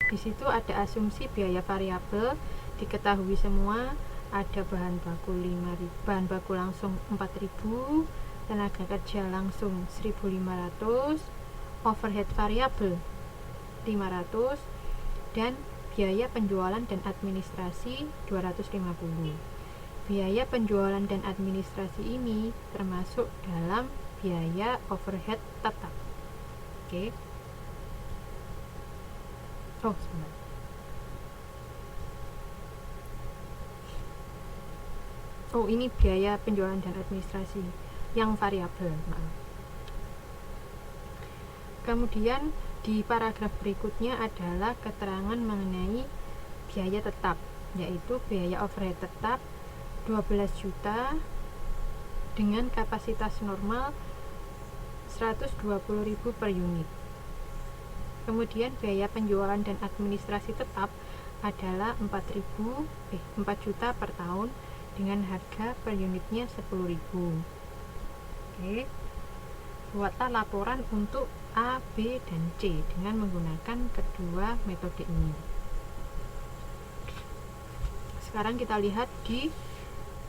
Di situ ada asumsi biaya variabel, diketahui semua, ada bahan baku 5.000, bahan baku langsung 4.000, tenaga kerja langsung 1.500, overhead variabel 500, dan biaya penjualan dan administrasi 250. Biaya penjualan dan administrasi ini termasuk dalam biaya overhead tetap. Oke. Sebentar. Ini biaya penjualan dan administrasi yang variabel, maaf. Kemudian di paragraf berikutnya adalah keterangan mengenai biaya tetap, yaitu biaya overhead tetap 12 juta dengan kapasitas normal 120.000 per unit. Kemudian biaya penjualan dan administrasi tetap adalah 4 juta per tahun dengan harga per unitnya 10.000. Oke. Buatlah laporan untuk A, B, dan C dengan menggunakan kedua metode ini. Sekarang kita lihat di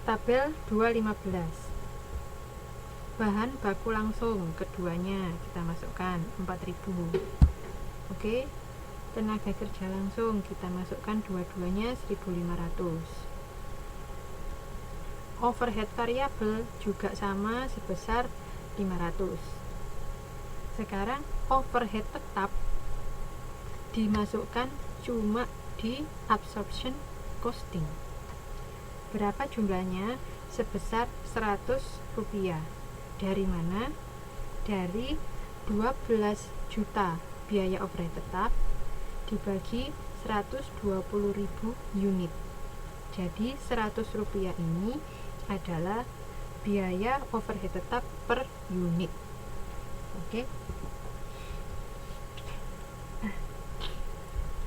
tabel 215. Bahan baku langsung keduanya kita masukkan 4.000. Oke. Tenaga kerja langsung kita masukkan dua-duanya 1.500. Overhead variabel juga sama sebesar 500. Sekarang overhead tetap dimasukkan cuma di absorption costing. Berapa jumlahnya? Sebesar 100 rupiah. Dari mana? Dari 12 juta biaya overhead tetap dibagi 120.000 unit. Jadi 100 rupiah ini adalah biaya overhead tetap per unit. Oke.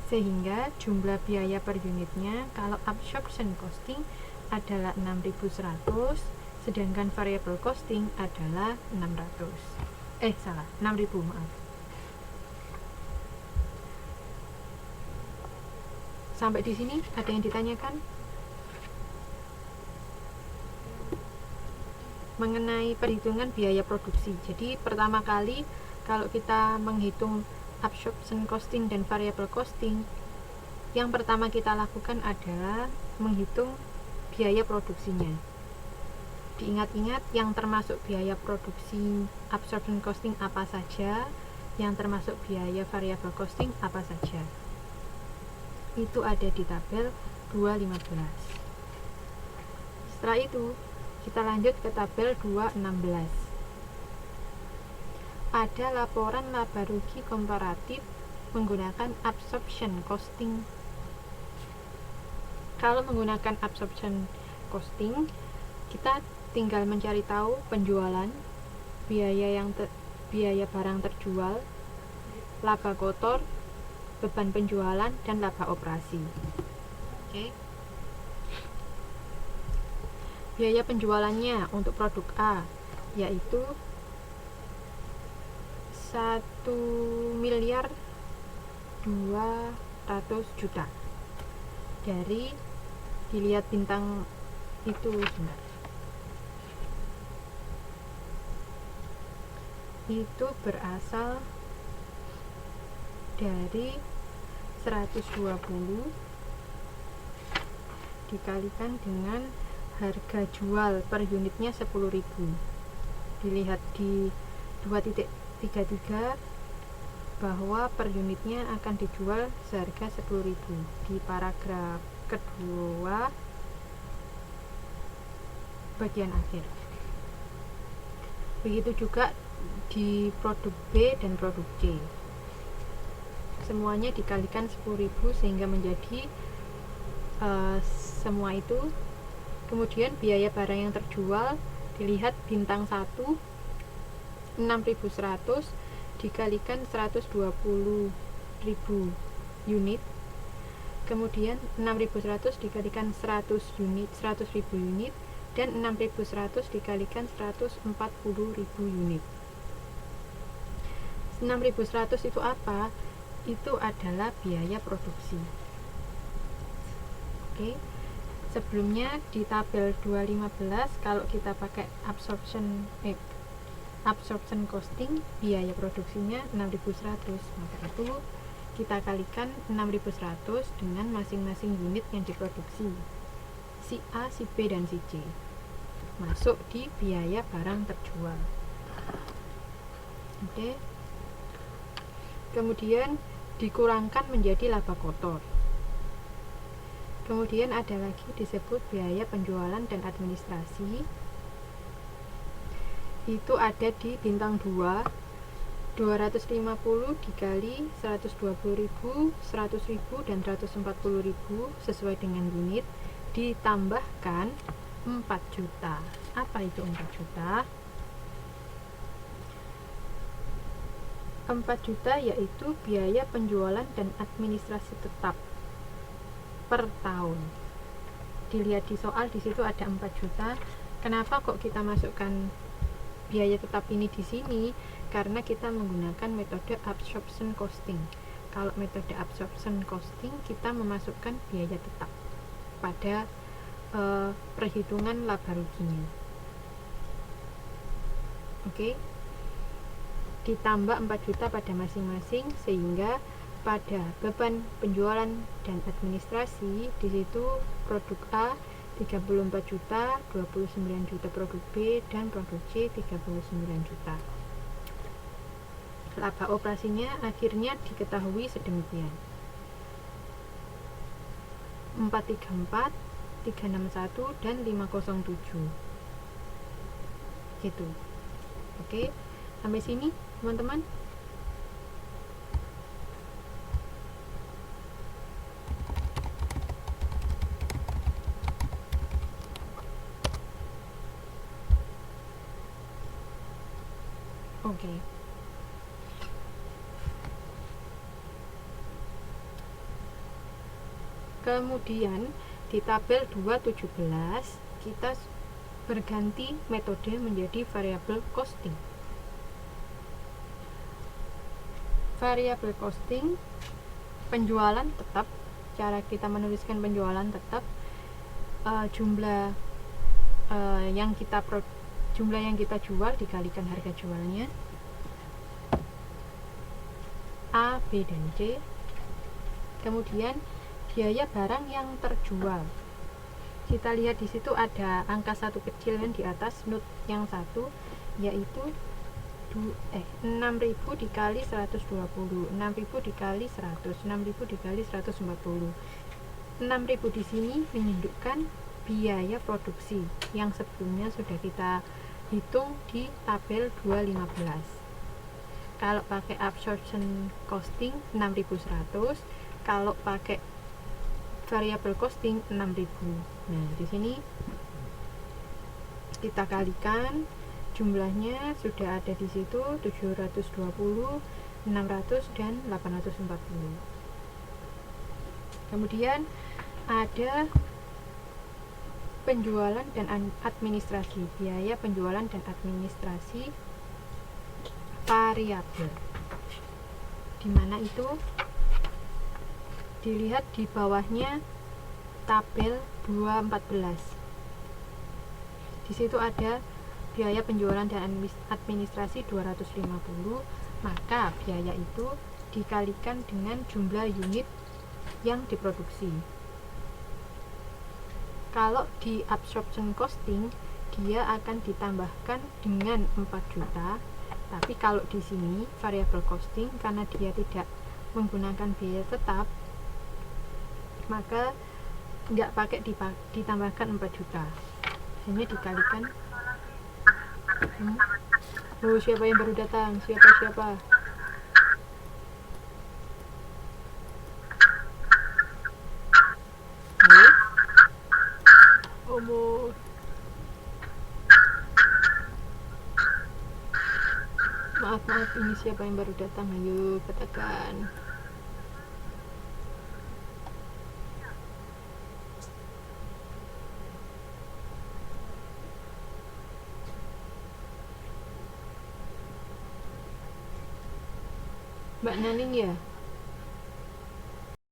Sehingga jumlah biaya per unitnya kalau absorption costing adalah 6.100, sedangkan variable costing adalah 600. 6.000, maaf. Sampai di sini ada yang ditanyakan? Mengenai perhitungan biaya produksi. Jadi pertama kali kalau kita menghitung absorption costing dan variable costing, yang pertama kita lakukan adalah menghitung biaya produksinya. Diingat-ingat yang termasuk biaya produksi absorption costing apa saja, yang termasuk biaya variable costing apa saja. Itu ada di tabel 215. Setelah itu kita lanjut ke tabel 216. Ada laporan laba rugi komparatif menggunakan absorption costing. Kalau menggunakan absorption costing, kita tinggal mencari tahu penjualan, biaya barang terjual, laba kotor, beban penjualan, dan laba operasi. Oke. Biaya penjualannya untuk produk A yaitu 1.200.000.000. Dari dilihat bintang itu sebentar. Itu berasal dari 120 dikalikan dengan harga jual per unitnya 10.000. Dilihat di 2.33 bahwa per unitnya akan dijual seharga 10.000 di paragraf kedua bagian akhir. Begitu juga di produk B dan produk C. Semuanya dikalikan 10.000 sehingga menjadi semua itu. Kemudian biaya barang yang terjual dilihat bintang 1, 6.100 dikalikan 120.000 unit. Kemudian 6.100 dikalikan 100.000 unit dan 6.100 dikalikan 140.000 unit. 6.100 itu apa? itu adalah biaya produksi. Oke. Sebelumnya di tabel 215 kalau kita pakai absorption costing, biaya produksinya 6.100, maka itu kita kalikan 6.100 dengan masing-masing unit yang diproduksi, si A, si B, dan si C, masuk di biaya barang terjual. Oke. Kemudian dikurangkan menjadi laba kotor. Kemudian ada lagi disebut biaya penjualan dan administrasi. Itu ada di bintang 2, 250 dikali 120.000, 100.000, dan 140.000 sesuai dengan unit, ditambahkan 4 juta. Apa itu 4 juta? 4 juta yaitu biaya penjualan dan administrasi tetap per tahun. Dilihat di soal, di situ ada 4 juta. Kenapa kok kita masukkan biaya tetap ini di sini? Karena kita menggunakan metode absorption costing. Kalau metode absorption costing, kita memasukkan biaya tetap pada perhitungan laba ruginya. Oke. Ditambah 4 juta pada masing-masing, sehingga pada beban penjualan dan administrasi di situ produk A 34 juta, 29 juta produk B, dan produk C 39 juta. Laba operasinya akhirnya diketahui sedemikian: 434, 361, dan 507. Gitu. Oke, sampai sini teman-teman. Oke. Kemudian di tabel 217 kita berganti metode menjadi variable costing. Variable costing, penjualan tetap. Cara kita menuliskan penjualan tetap, jumlah yang kita jual dikalikan harga jualnya A, B, dan C. Kemudian biaya barang yang terjual. Kita lihat di situ ada angka 1 kecil yang di atas note yang 1, yaitu 6.000 dikali 120, 6.000 dikali 100, 6.000 dikali 140. 6.000 di sini menunjukkan biaya produksi yang sebelumnya sudah kita hitung di tabel 215. Kalau pakai absorption costing 6.100, kalau pakai variable costing 6.000. Nah, di sini kita kalikan, jumlahnya sudah ada di situ 720, 600, dan 840. Kemudian ada penjualan dan administrasi, biaya penjualan dan administrasi variabel. Di mana itu? Dilihat di bawahnya tabel 214. Di situ ada biaya penjualan dan administrasi 250, maka biaya itu dikalikan dengan jumlah unit yang diproduksi. Kalau di absorption costing, dia akan ditambahkan dengan 4 juta. Tapi kalau di sini variable costing, karena dia tidak menggunakan biaya tetap, maka nggak pakai ditambahkan 4 juta, hanya dikalikan. Oh, siapa yang baru datang? Siapa? Halo? Omo. Maaf, ini siapa yang baru datang? Ayo katakan. Mbak Naning ya?